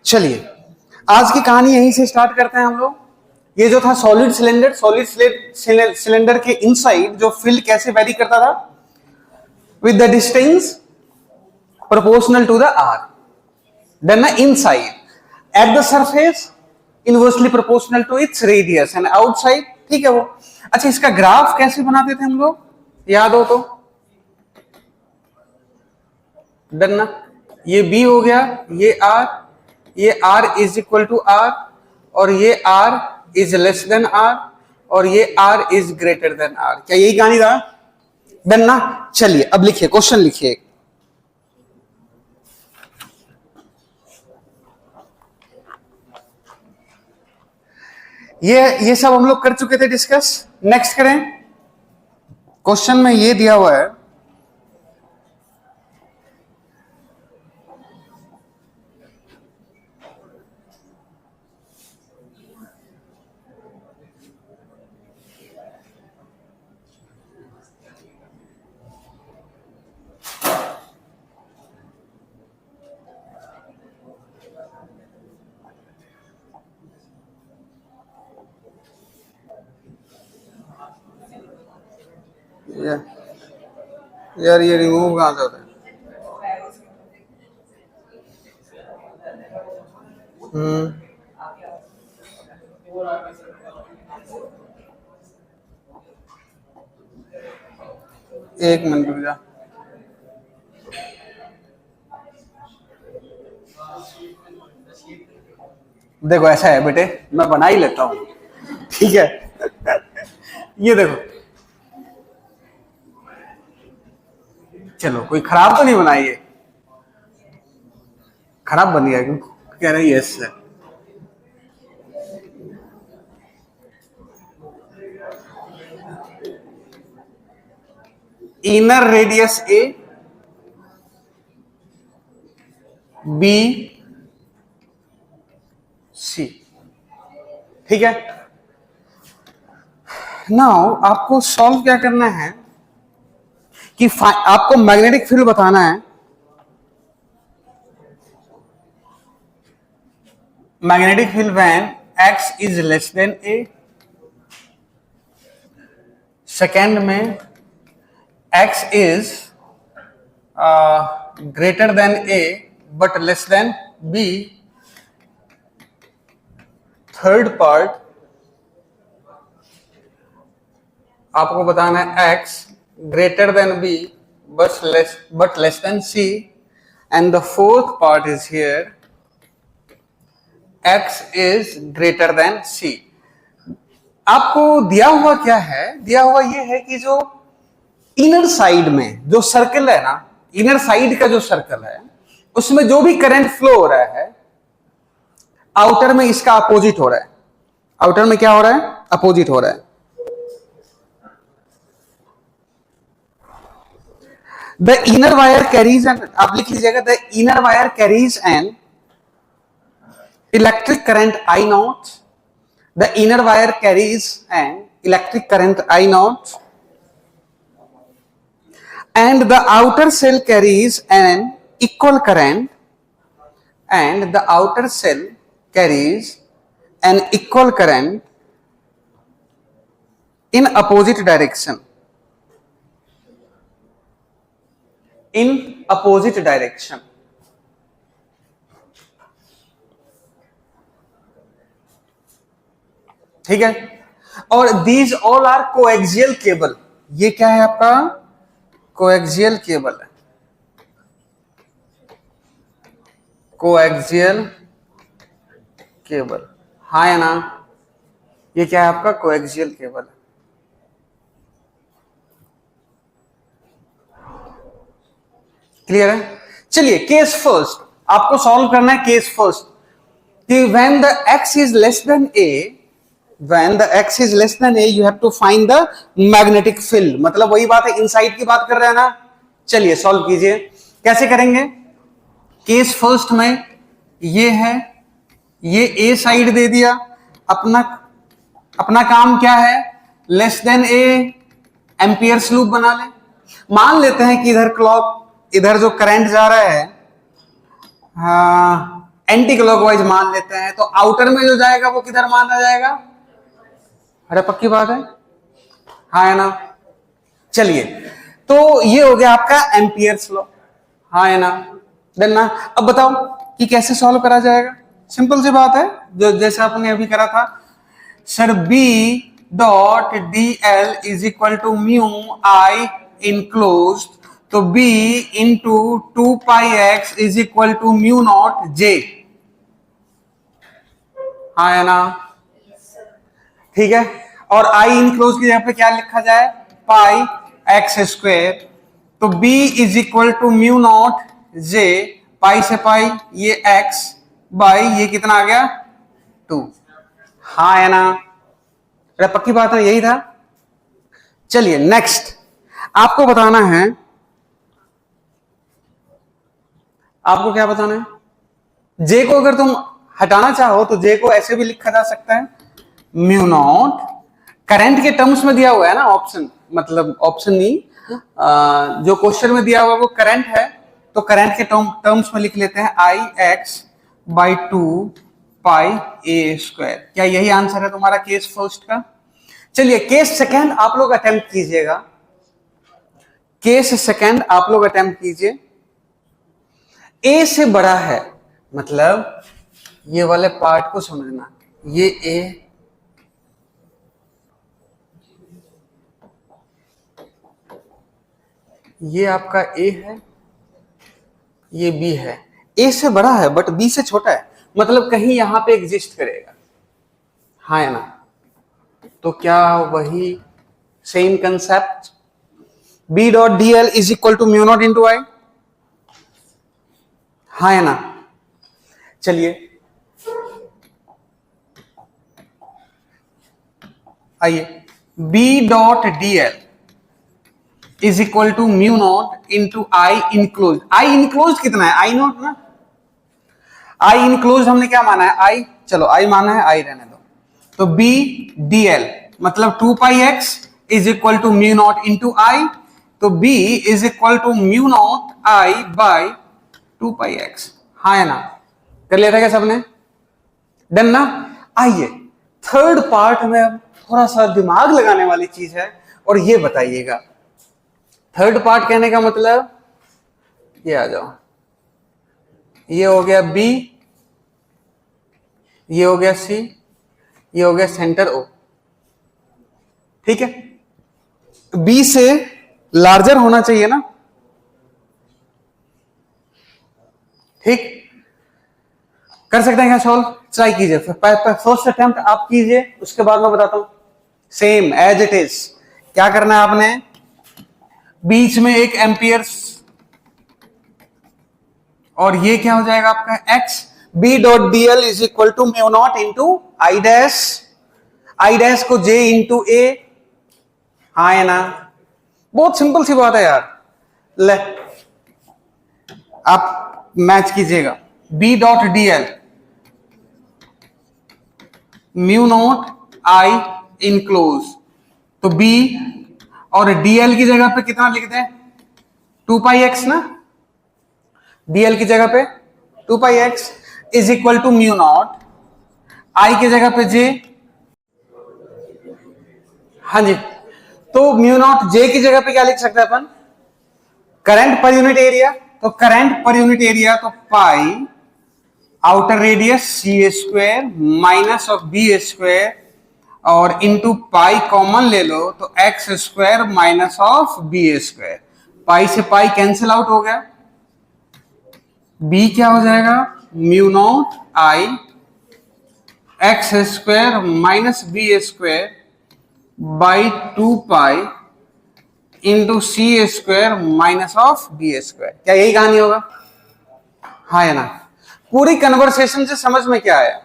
चलिए आज की कहानी यहीं से स्टार्ट करते हैं हम लोग। ये जो था सॉलिड सिलेंडर के इनसाइड जो फील्ड कैसे वेरी करता था with the distance proportional to the R, then ना inside at the surface inversely proportional to its radius and outside, ठीक है वो। अच्छा, इसका ग्राफ कैसे बनाते थे हम लोग, याद हो तो? डन ना, ये बी हो गया, ये R is equal to R, और ये R is less than R, और ये R is greater than R. क्या यही कहानी था? डन ना। चलिए अब लिखिए, क्वेश्चन लिखिए। ये सब हम लोग कर चुके थे डिस्कस। नेक्स्ट करें। क्वेश्चन में ये दिया हुआ है, यार ये रिमूव कहां से होता है? एक मिनट रुक जा। देखो ऐसा है बेटे, मैं बना ही लेता हूं, ठीक है। ये देखो, चलो कोई खराब तो नहीं बनाई है? खराब बन गया क्यों कह रहे? यस है। इनर रेडियस ए, बी, सी, ठीक है। नाउ आपको सॉल्व क्या करना है कि आपको मैग्नेटिक फील्ड बताना है। Magnetic field when x is less than a, second में x is greater then a but less than b, third part आपको बताना है x greater than b but less than c, and the fourth part is here x is greater than c। आपको दिया हुआ क्या है? दिया हुआ ये है कि जो इनर साइड में जो सर्कल है ना, इनर साइड का जो सर्कल है उसमें जो भी करंट फ्लो हो रहा है आउटर में इसका अपोजिट हो रहा है। आउटर में क्या हो रहा है? अपोजिट हो रहा है। The inner wire carries an, आप लिख लीजिएगा, the inner wire carries an electric current I naught. The inner wire carries an electric current I naught, and the outer cell carries an equal current, and the outer cell carries an equal current in opposite direction. In opposite direction, ठीक है। और these all are coaxial cable. ये क्या है आपका? Coaxial cable है। Coaxial cable, हाँ या ना? ये क्या है आपका? कोएक्सियल केबल है। क्लियर है? चलिए केस फर्स्ट आपको सॉल्व करना है। केस फर्स्ट कि when the x is less than a, when the x is less than a you have to find the magnetic field. मतलब वही बात है, इनसाइड की बात कर रहे हैं ना। चलिए सॉल्व कीजिए। कैसे करेंगे? केस फर्स्ट में ये है, ये a साइड दे दिया। अपना काम क्या है? Less than a, amperes loop बना ले। मान लेते हैं कि इधर क्लॉक, इधर जो करंट जा रहा है एंटी क्लॉकवाइज मान लेते हैं, तो आउटर में जो जाएगा वो किधर माना जाएगा? अरे पक्की बात है, हाँ है ना। चलिए, तो ये हो गया आपका एम्पियर्स लॉ, हाँ है ना, देन ना। अब बताओ कि कैसे सॉल्व करा जाएगा। सिंपल सी बात है, जो जैसे आपने अभी करा था sir, B dot dl is equal to mu I enclosed, तो B into 2πx is equal to mu naught J, हाँ है ना, ठीक है। और I इनक्लोज की जगह पे क्या लिखा जाए? पाई एक्स स्क्वायर, तो B is equal to mu naught J, pi से पाई ये x बाई ये कितना आ गया? 2, हाँ है ना, अरे पक्की बात है, यही था। चलिए नेक्स्ट आपको बताना है, आपको क्या बताना है? J को अगर तुम हटाना चाहो तो J को ऐसे भी लिखा जा सकता है, म्यू नॉट, करंट के टर्म्स में दिया हुआ है ना ऑप्शन, मतलब ऑप्शन नहीं, जो क्वेश्चन में दिया हुआ है वो करंट है, तो करंट के टर्म्स में लिख लेते हैं I X by 2 pi A square. क्या यही आंसर है तुम्हारा केस फर्स्ट का? चलिए केस सेकंड आप लोग अटेम्प्ट कीजिएगा, केस सेकंड आप लोग अटेम्प्ट कीजिए। ए से बड़ा है, मतलब ये वाले पार्ट को समझना, ये ए, ये आपका ए है, ये बी है। ए से बड़ा है बट बी से छोटा है, मतलब कहीं यहां पे एग्जिस्ट करेगा, हाँ है ना। तो क्या वही same concept, B dot D L is equal to mu naught into I, हाँ है ना। चलिए आइए, B dot D L is equal to mu naught into I enclose. I enclose कितना है? आई नॉट ना, आई इनक्लोज हमने क्या माना है? आई, चलो आई माना है, आई रहने दो। तो बी डी एल मतलब 2πx is equal to mu naught into I, तो b is equal to mu naught I by 2πx, हाँ है ना। कर लिया था क्या सबने? डन ना। आइए थर्ड पार्ट में अब थोड़ा सा दिमाग लगाने वाली चीज है, और ये बताइएगा, थर्ड पार्ट कहने का मतलब, ये आ जाओ, ये हो गया B, ये हो गया C, ये हो गया सेंटर O, ठीक है। B से लार्जर होना चाहिए ना, ठीक। कर सकते हैं क्या सॉल्व? ट्राई कीजिए, फर्स्ट अटेम्प्ट आप कीजिए, उसके बाद मैं बताता हूं। सेम एज इट इज, क्या करना है आपने? बीच में एक एम्पियर्स, और ये क्या हो जाएगा आपका x, b dot D L is equal to mu naught into I dash, I dash को j इंटू ए, हाँ है ना। बहुत सिंपल सी बात है यार, ले आप मैच कीजिएगा, b dot D L mu naught आई इनक्लोज, तो b और dl की जगह पे कितना लिखते हैं? 2πx ना, dl की जगह पे 2πx is equal to mu naught, i की जगह पे j, हाँ जी। तो म्यू नॉट j की जगह पे क्या लिख सकते हैं अपन? करंट पर यूनिट एरिया, तो करंट पर यूनिट एरिया तो pi outer radius C square minus of B square, और इंटू पाई कॉमन ले लो तो X square minus of B square, pi से पाई कैंसिल आउट हो गया, बी क्या हो जाएगा? Mu naught I x square minus B square by 2 into C square minus of B square. क्या यही कहानी होगा? हाँ है ना। पूरी कन्वर्सेशन से समझ में क्या आया?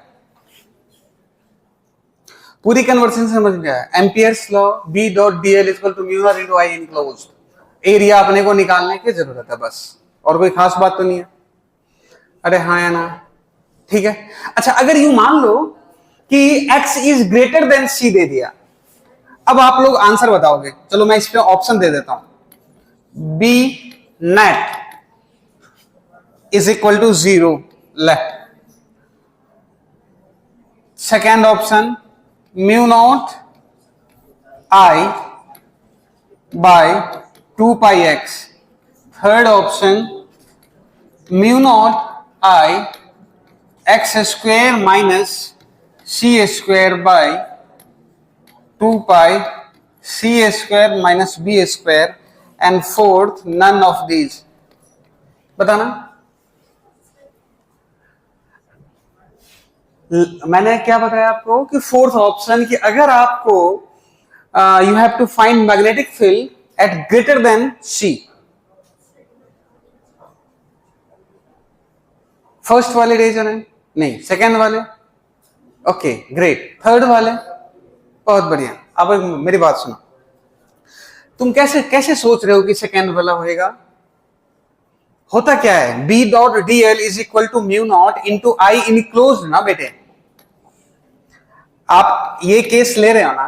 पूरी कन्वर्सेशन से समझ में आया, ampere's law, B dot D L equal to mu naught into I enclosed, area अपने को निकालने की जरूरत है बस, और कोई खास बात तो नहीं है। अरे हाँ या ना, ठीक है। अच्छा अगर यूं मान लो कि x is greater then c दे दिया, अब आप लोग आंसर बताओगे, चलो मैं इस पे ऑप्शन दे देता हूं, b net is equal to 0, ले second option mu naught I by 2 pi x, third option mu naught I x square minus C square by 2 pi C square minus B square, and fourth none of these. बताना। मैंने क्या बताया आपको कि fourth option कि अगर आपको you have to find magnetic field at greater than C. First वाले रीजन है नहीं, सेकेंड वाले, ओके ग्रेट, थर्ड वाले, बहुत बढ़िया। अब मेरी बात सुनो, तुम कैसे कैसे सोच रहे हो कि सेकेंड वाला होएगा? होता क्या है, B dot D L is equal to mu naught into I enclose ना बेटे। आप ये केस ले रहे हो ना,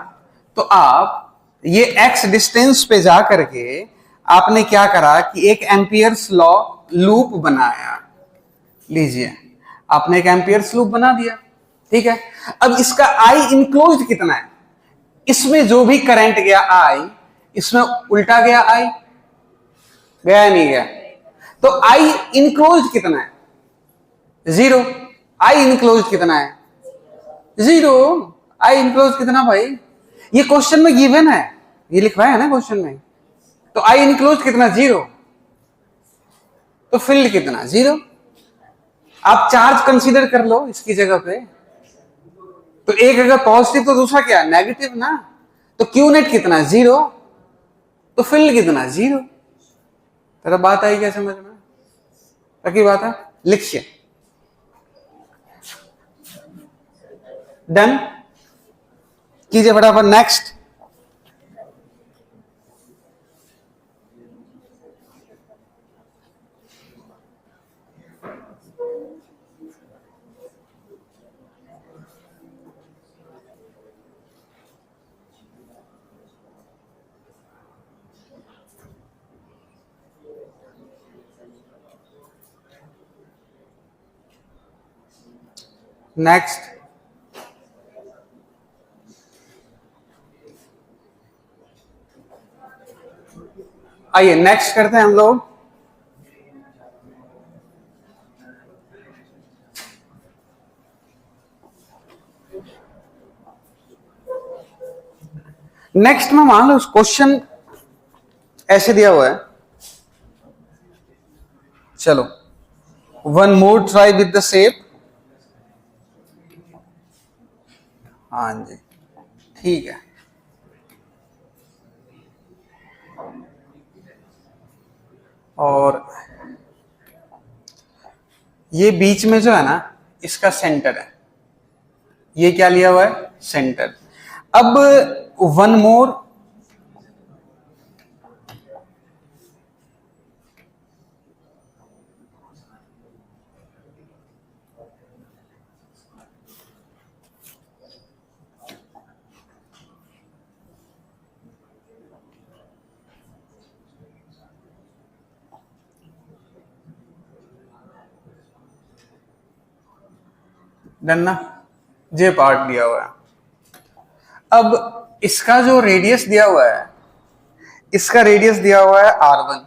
तो आप ये एक्स डिस्टेंस पे जा करके आपने क्या करा कि एक एम्पियर्स लॉ लूप बनाया। लीजिए, आपने एक एम्पियर्स लूप बना दिया, ठीक है। अब इसका आई इनक्लोज कितना है, इसमें जो भी करंट गया आई, इसमें उल्टा गया आई, गया नहीं गया? तो आई इनक्लोज कितना है? 0। आई इनक्लोज कितना है? 0। आई इनक्लोज कितना भाई? ये क्वेश्चन में गिवन है, ये लिखवाया है ना क्वेश्चन में। तो आई इनक्लोज कितना? 0। तो फील्ड कितना? 0। आप चार्ज कंसीडर कर लो इसकी जगह पे, तो एक अगर पॉजिटिव तो दूसरा क्या? नेगेटिव ना। तो क्यू नेट कितना? 0। तो फील्ड कितना? 0। तेरा बात आई क्या समझ में? पक्की बात है, लिखिए। डन कीजिए फटाफट। नेक्स्ट, नेक्स्ट आइए नेक्स्ट करते हैं हम लोग। नेक्स्ट में मान लो क्वेश्चन ऐसे दिया हुआ है, चलो one more try with the shape. हाँ जी ठीक है। और ये बीच में जो है ना, इसका सेंटर है, ये क्या लिया हुआ है? सेंटर। अब वन मोर डन ना, जे पार्ट दिया हुआ है। अब इसका जो रेडियस दिया हुआ है, इसका रेडियस दिया हुआ है R1,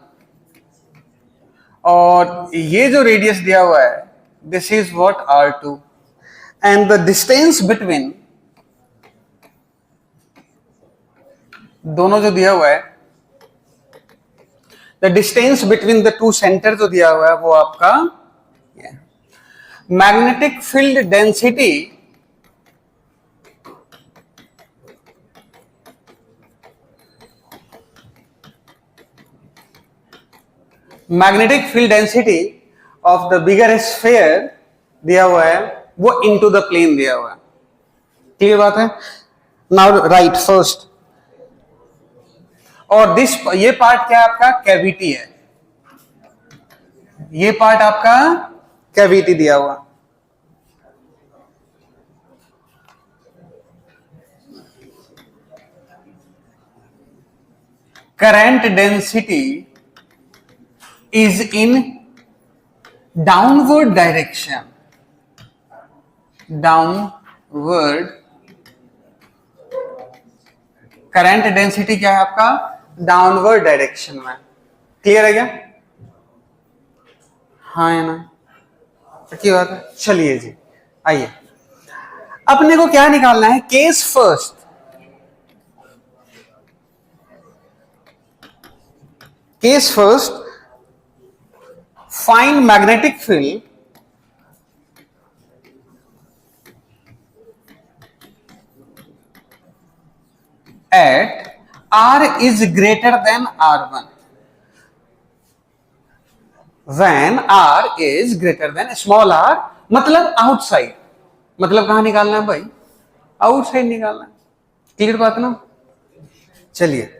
और ये जो रेडियस दिया हुआ है this is what R2, and the distance between दोनों जो दिया हुआ है, the distance between the two centre जो दिया हुआ है वो आपका magnetic field density of the bigger sphere दिया हुआ है, वो इनटू द प्लेन दिया हुआ है। क्लियर बात है? नाउ राइट फर्स्ट, और ये पार्ट क्या आपका? कैविटी है। ये पार्ट आपका कैविटी दिया हुआ। Current density is in downward direction, downward word current density क्या है आपका, डाउनवर्ड डायरेक्शन में। क्लियर है क्या? हाँ है ना, की बात है। चलिए जी, आइए अपने को क्या निकालना है, case first. Case first, find magnetic field at R is greater than R1 when R is greater than small r, मतलब आउटसाइड। मतलब कहां निकालना है भाई, आउटसाइड निकालना है। क्लियर बात ना? चलिए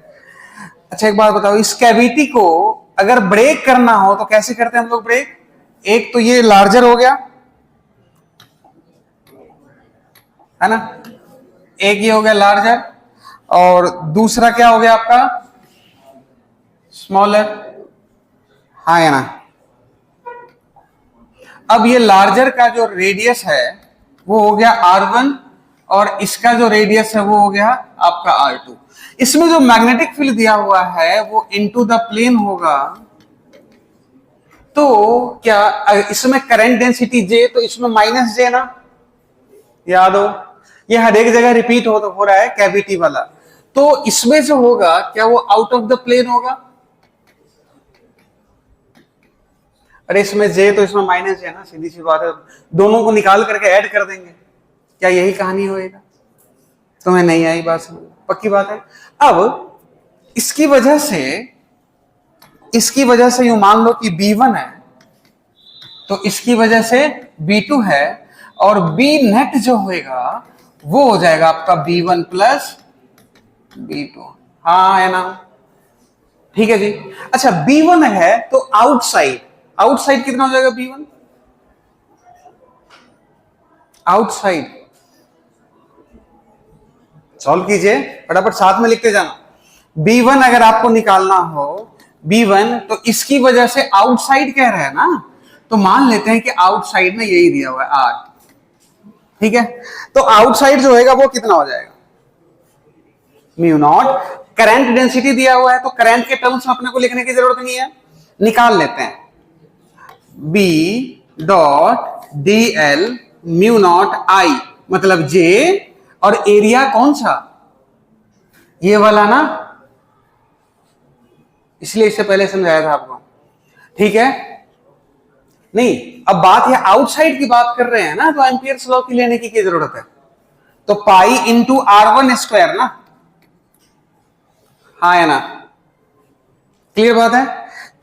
अच्छा एक बात बताओ, इस कैविटी को अगर ब्रेक करना हो तो कैसे करते हैं हम लोग ब्रेक? एक तो ये लार्जर हो गया है ना, एक ये हो गया लार्जर, और दूसरा क्या हो गया आपका, स्मॉलर। हाँ है ना। अब ये लार्जर का जो रेडियस है वो हो गया R1 और इसका जो रेडियस है वो हो गया आपका R2। इसमें जो मैग्नेटिक फील्ड दिया हुआ है वो इनटू द प्लेन होगा, तो क्या इसमें करंट डेंसिटी J, तो इसमें माइनस J ना, याद हो, ये हर एक जगह रिपीट हो रहा है कैविटी वाला। तो इसमें जो होगा क्या वो आउट ऑफ द प्लेन होगा, अरे इसमें J तो इसमें माइनस है ना, सीधी सी बात है, दोनों को निकाल करके ऐड कर देंगे। क्या यही कहानी होएगा? तुम्हें नहीं आई बात समझ? पक्की बात है। अब इसकी वजह से यूं मान लो कि B1 है, तो इसकी वजह से B2 है, और B नेट जो होएगा वो हो जाएगा आपका B1 प्लस B2। हाँ है ना, ठीक है जी। अच्छा B1 है तो आउटसाइड कितना हो जाएगा B1, आउटसाइड सॉल्व कीजिए फटाफट, साथ में लिखते जाना। B1 अगर आपको निकालना हो, B1 तो इसकी वजह से आउटसाइड कह रहे हैं ना, तो मान लेते हैं कि आउटसाइड में यही दिया हुआ है R, ठीक है। तो आउटसाइड जो होगा वो कितना हो जाएगा, म्यू नॉट। करंट डेंसिटी दिया हुआ है तो करंट के टर्म्स में अपने को लिखने की जरूरत नहीं है, निकाल लेते हैं। B dot DL mu naught I, मतलब J, और एरिया कौन सा, ये वाला ना, इसलिए इससे पहले समझाया था आपको, ठीक है। नहीं अब बात है आउटसाइड की बात कर रहे हैं ना, तो एम्पियर्स लॉ की लेने की जरूरत है, तो पाई इंटू R1 स्क्वायर ना, हाँ है ना, क्लियर बात है।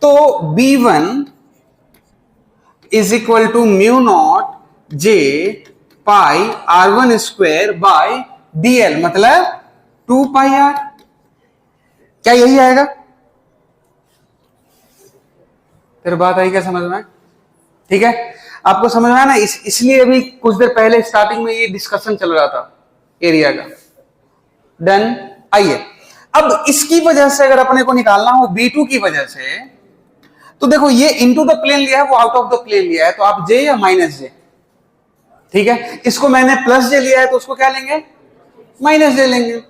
तो B1 is equal to mu naught J pi R1 square by DL, मतलब 2 पाई R। क्या यही आएगा? फिर बात आई क्या समझ में? ठीक है, आपको समझ में आया ना? इसलिए अभी कुछ देर पहले स्टार्टिंग में ये डिस्कशन चल रहा था एरिया का। डन। आइए अब इसकी वजह से अगर अपने को निकालना हो B2 की वजह से, तो देखो ये इनटू द प्लेन लिया है, वो आउट ऑफ द प्लेन लिया है, तो आप J या माइनस J, ठीक है। इसको मैंने प्लस J लिया है तो उसको क्या लेंगे, माइनस J लेंगे,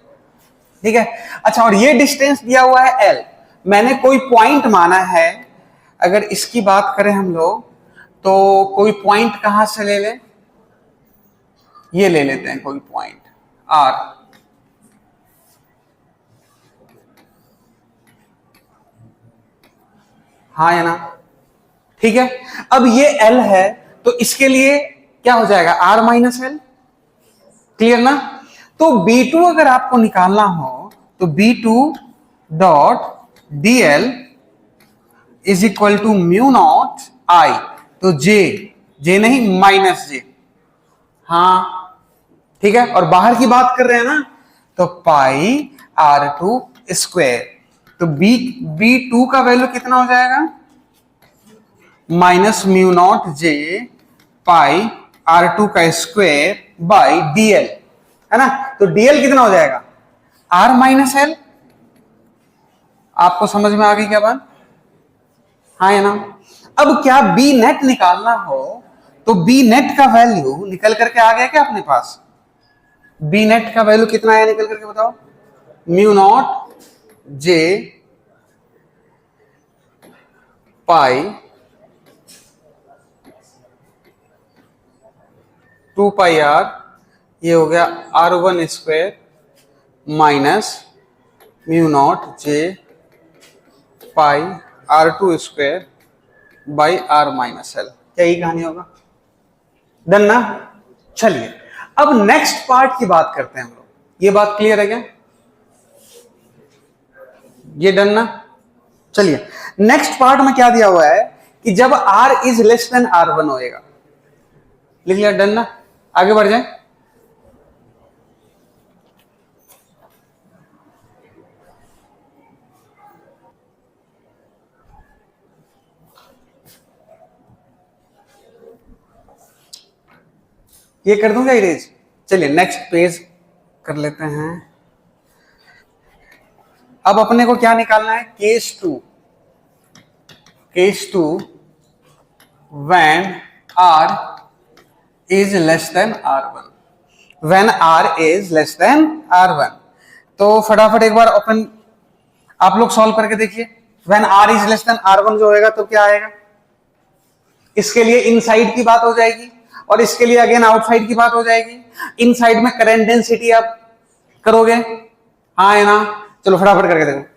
ठीक है। अच्छा और ये डिस्टेंस दिया हुआ है L, मैंने कोई पॉइंट माना है, अगर इसकी बात करें हम लोग तो कोई पॉइंट कहां से ले लें, ये ले लेते हैं कोई पॉइंट R, हाँ है ना, ठीक है। अब ये L है तो इसके लिए क्या हो जाएगा, R माइनस L, क्लियर ना। तो B2 अगर आपको निकालना हो तो B2 dot DL is equal to mu naught I, तो J नहीं माइनस J, हाँ ठीक है। और बाहर की बात कर रहे हैं ना, तो पाई R2 स्क्वायर, तो B2 का वैल्यू कितना हो जाएगा, माइनस म्यू नॉट J पाई R2 का स्क्वायर बाई DL, है ना। तो DL कितना हो जाएगा, R माइनस L। आपको समझ में आ गई क्या बात, हाँ है ना। अब क्या B नेट निकालना हो तो B नेट का वैल्यू निकल करके आ गया क्या अपने पास, बी नेट का वैल्यू कितना आया निकल करके बताओ, mu naught J pi 2 pi R, ये हो गया R1 square minus mu naught J pi R2 square by R minus L. क्या यही कहानी होगा? डन ना? चलिए अब नेक्स्ट पार्ट की बात करते हैं हम लोग। ये बात क्लियर है क्या? ये डन ना? चलिए नेक्स्ट पार्ट में क्या दिया हुआ है कि जब R is less than R1 होएगा। लिख लिया? डन ना? आगे बढ़ जाए। ये कर दूंगा इरेज। चलिए नेक्स्ट पेज कर लेते हैं। अब अपने को क्या निकालना है? Case two when R is less than R1, when R is less than R1। तो फटाफट एक बार ओपन आप लोग सॉल्व करके देखिए। When R is less than R1 जो होएगा तो क्या आएगा? इसके लिए इनसाइड की बात हो जाएगी और इसके लिए अगेन आउटसाइड की बात हो जाएगी। इनसाइड में करंट डेंसिटी आप करोगे, हाँ है ना? चलो फटाफट करके देखो।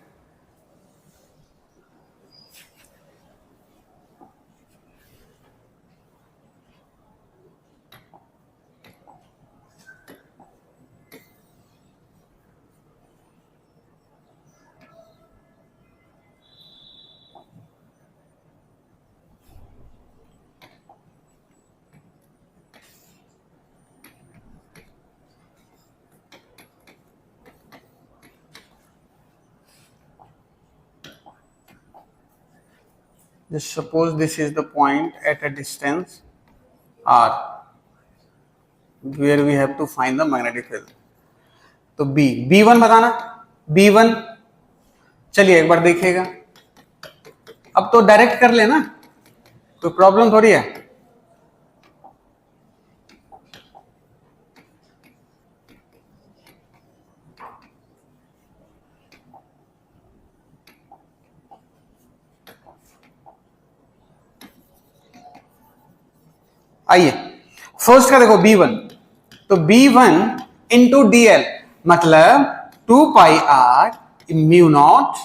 Just suppose this is the point at a distance r where we have to find the magnetic field. तो B1 बताना। B1 चलिए एक बार देखिएगा। अब तो डायरेक्ट कर लेना, कोई प्रॉब्लम थोड़ी है। आइए फर्स्ट का देखो B1, तो B1 इंटू DL मतलब 2 पाई R म्यू नॉट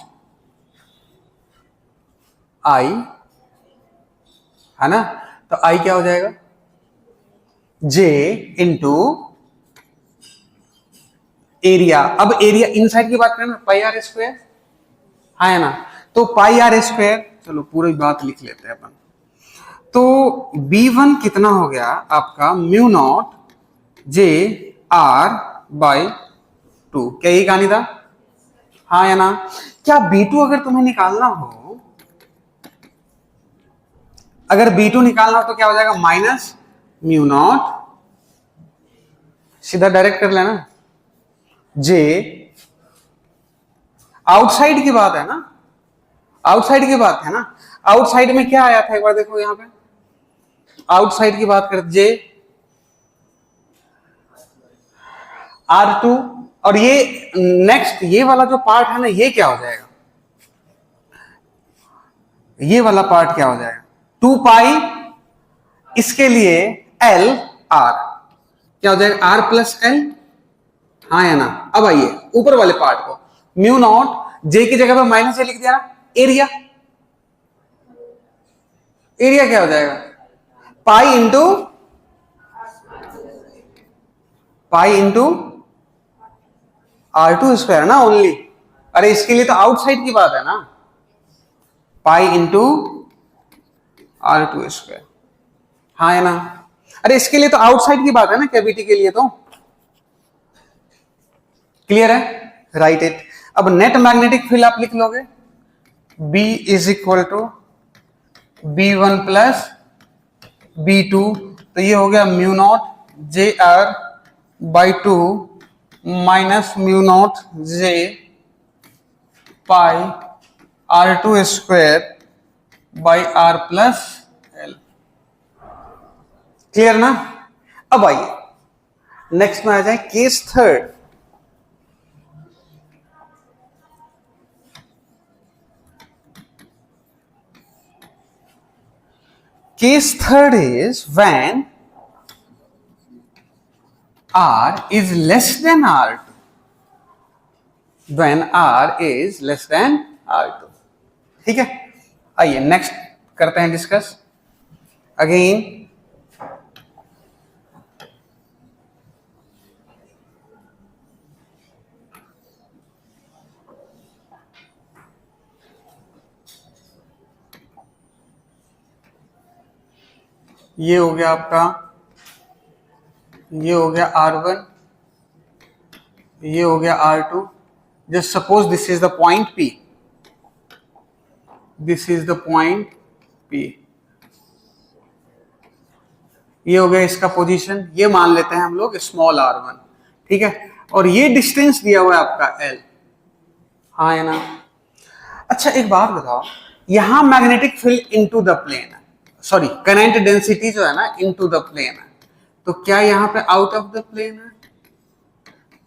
I, है ना? तो I क्या हो जाएगा? J into area. अब एरिया इनसाइड की बात करें ना, पाई आर स्क्वायर, हाँ है ना? तो पाई आर स्क्वायर, चलो पूरी बात लिख लेते हैं अपन। तो B1 कितना हो गया आपका? Mu naught J R by 2। क्या यही कहानी था? हाँ या ना? क्या B2 अगर तुम्हें निकालना हो, अगर B2 निकालना हो तो क्या हो जाएगा? माइनस म्यू नॉट, सीधा डायरेक्ट कर लेना, जे आउटसाइड की बात है ना, आउटसाइड की बात है ना। आउटसाइड में क्या आया था एक बार देखो, यहां पे आउटसाइड की बात करते जे R2, और ये नेक्स्ट ये वाला जो पार्ट है ना, ये क्या हो जाएगा? ये वाला पार्ट क्या हो जाएगा? 2 पाई, इसके लिए L R, क्या हो जाएगा? R प्लस L, हाँ या ना? अब आइए ऊपर वाले पार्ट को, म्यू नॉट जे की जगह पे माइनस ए लिख दिया, एरिया। एरिया क्या हो जाएगा? पाई इंटू R2 स्क्वायर ना ओनली। अरे इसके लिए तो आउटसाइड की बात है ना, पाई इंटू R2 स्क्वायर, हाँ है ना? अरे इसके लिए तो आउटसाइड की बात है ना, कैविटी के लिए तो। क्लियर है? Write it. अब नेट मैग्नेटिक फील्ड आप लिख लोगे, B is equal to B1 plus B2, तो ये हो गया mu naught J R by 2 minus mu naught J pi R2 square by R plus L। Clear ना? अब आइए नेक्स्ट में आ जाए case third. Case third is when R is less than R2. When R is less than R2. ठीक है, आइए next करते हैं डिस्कस अगेन। ये हो गया आपका, ये हो गया R1, ये हो गया R2। Just suppose this is the point P, this is the point P। ये हो गया इसका पोजीशन, ये मान लेते हैं हम लोग स्मॉल r1, ठीक है। और ये डिस्टेंस दिया हुआ है आपका L, हाँ है ना। अच्छा एक बात बताओ, यहां magnetic field into the plane है, सॉरी करंट डेंसिटी जो है ना इनटू द प्लेन है, तो क्या यहां पे आउट ऑफ द प्लेन है?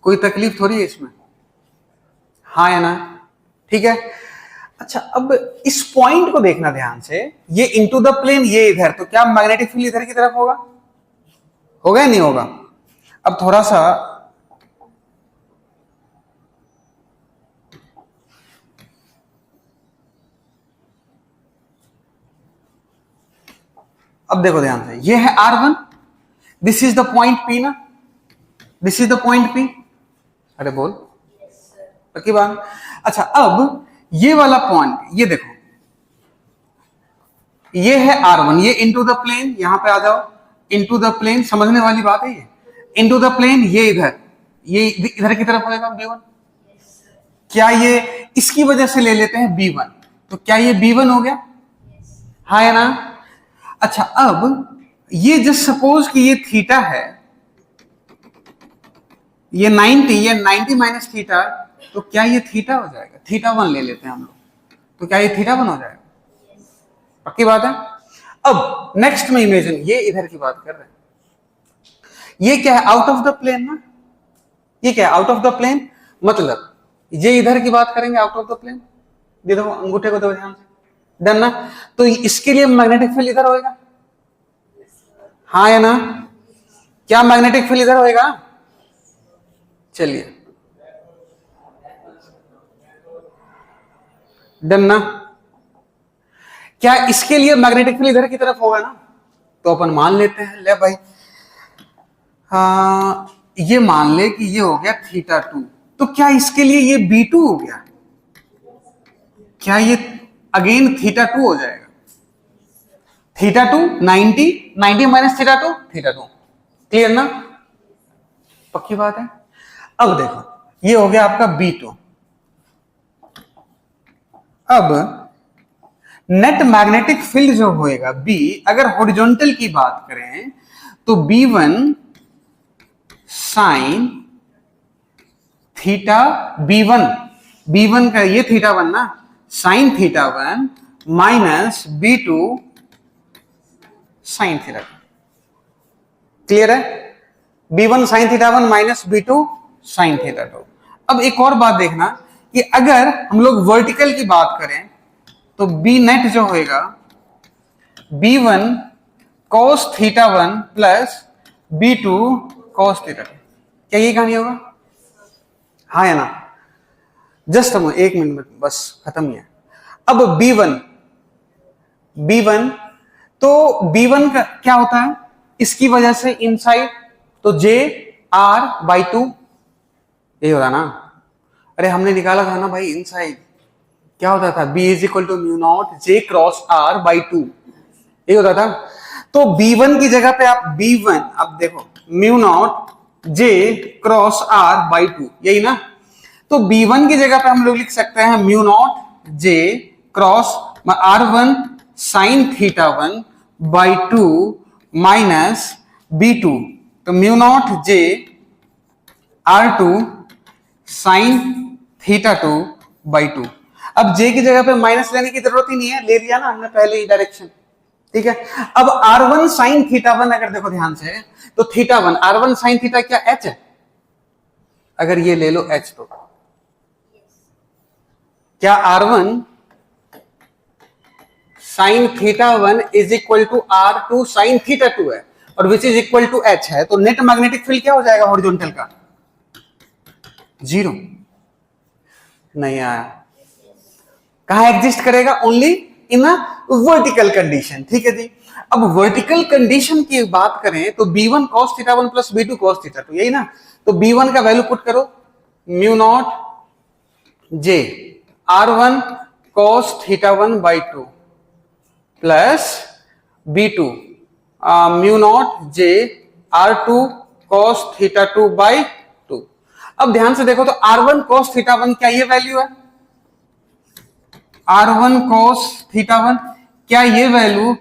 कोई तकलीफ थोड़ी है इसमें, हाँ है ना, ठीक है। अच्छा अब इस पॉइंट को देखना ध्यान से, ये इनटू द प्लेन, ये इधर, तो क्या मैग्नेटिक फील्ड इधर की तरफ होगा? होगा या नहीं होगा? अब थोड़ा सा अब देखो ध्यान से, ये है R1, this is the point P ना, this is the point P। अरे बोल पक्की बात। अच्छा अब ये वाला पॉइंट, ये देखो, ये है R1, ये इनटू द प्लेन, यहां पे आ जाओ, इनटू द प्लेन, समझने वाली बात है ये, इनटू द प्लेन, ये इधर, ये इधर की तरफ होएगा B1। क्या ये इसकी वजह से ले लेते हैं B1, तो क्या ये B1 हो गया? हाँ है ना। अच्छा अब ये जस्ट सपोज कि ये थीटा है, ये 90, ये 90 माइनस थीटा, तो क्या ये थीटा हो जाएगा? थीटा 1 ले लेते हैं हम लोग, तो क्या ये थीटा 1 हो जाएगा? पक्की बात है। अब नेक्स्ट में इमेजिन, ये इधर की बात कर रहे हैं, ये क्या है? आउट ऑफ द प्लेन ना, ये क्या है? आउट ऑफ द प्लेन, मतलब ये इधर की बात करेंगे आउट ऑफ द प्लेन। ये देखो अंगूठे को दो ध्यान से, डन ना। तो इसके लिए मैग्नेटिक फील्ड इधर होएगा, हाँ या ना? क्या मैग्नेटिक फील्ड इधर होएगा? चलिए डन ना। क्या इसके लिए मैग्नेटिक फील्ड इधर की तरफ होगा ना? तो अपन मान लेते हैं, ले भाई ये मान ले कि ये हो गया थीटा 2, तो क्या इसके लिए ये B2 हो गया? क्या ये अगेन थीटा 2 हो जाएगा? Theta 2 90, 90 minus theta 2, theta 2। Clear ना? पक्की बात है। अब देखो ये हो गया आपका B2। अब नेट मैग्नेटिक फील्ड जो होएगा B, अगर हॉरिजॉन्टल की बात करें तो B1 साइन थीटा B1 का ये थीटा 1 ना, sine theta 1 minus B2 sine theta 2। Clear है? B1 sine theta 1 minus B2 sine theta 2। अब एक और बात देखना कि अगर हम लोग वर्टिकल की बात करें तो B नेट जो होएगा B1 cos theta 1 plus B2 cos theta 2। क्या ये कहानी होगा? हाँ या ना? जस्ट हम 1 मिनट में बस खत्म ही है। अब B1 तो B1 का क्या होता है इसकी वजह से इनसाइड, तो JR/2 यही होता ना। अरे हमने निकाला था ना भाई इनसाइड, क्या होता था? B is equal to mu naught J cross R/2, यही होता था। तो B1 की जगह पे आप B1, अब देखो mu naught J cross R/2, यही ना। तो B1 की जगह पे हम लोग लिख सकते हैं mu naught J cross R1 sine theta 1/2 minus B2, तो mu naught J R2 sine theta 2/2। अब J की जगह पे माइनस लेने की जरूरत ही नहीं है, ले लिया ना हमने पहले ही डायरेक्शन, ठीक है। अब r1 साइन थीटा वन अगर देखो ध्यान से, तो theta one r1 sine theta क्या h है? अगर ये ले लो h, तो क्या r1 sine theta one is equal to r2 sine theta two है, और which is equal to h है, तो नेट मैग्नेटिक फील्ड क्या हो जाएगा हॉरिजॉन्टल का? 0। नहीं आया। कहां एग्जिस्ट करेगा? Only in a vertical condition. ठीक है जी। अब वर्टिकल कंडीशन की बात करें तो b1 cos theta one plus b2 cos theta two, यही ना। तो b1 का वैल्यू पुट करो, mu naught j r1 cos theta one by two plus b2 mu naught j r2 cos theta two by two. अब ध्यान से देखो तो r1 cos थीटा वन क्या ये वैल्यू है? r1 cos थीटा वन क्या ये value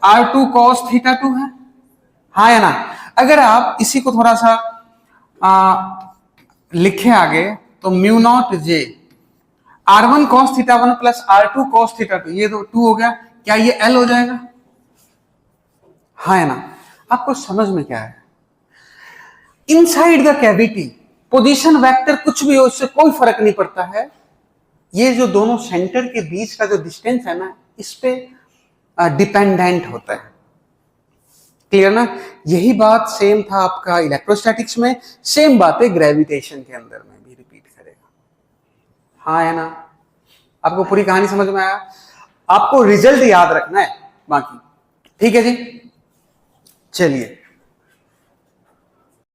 r2 cos theta two है? हाँ या ना? अगर आप इसी को थोड़ा सा लिखे आगे, तो mu naught j r1 cos theta one plus r2 cos theta two, ये तो 2 हो गया, क्या ये l हो जाएगा? हाँ या ना? आपको समझ में क्या है? Inside the cavity position vector कुछ भी हो, इससे कोई फर्क नहीं पड़ता है। ये जो दोनों सेंटर के बीच का जो डिस्टेंस है ना, इस पे डिपेंडेंट होता है। क्लियर ना? यही बात सेम था आपका इलेक्ट्रोस्टैटिक्स में, सेम बातें ग्रेविटेशन के अंदर में भी रिपीट करेगा। हाँ है ना? आपको पूरी कहानी समझ में आया? आपको रिजल्ट याद रखना है बाकी। ठीक है जी, चलिए।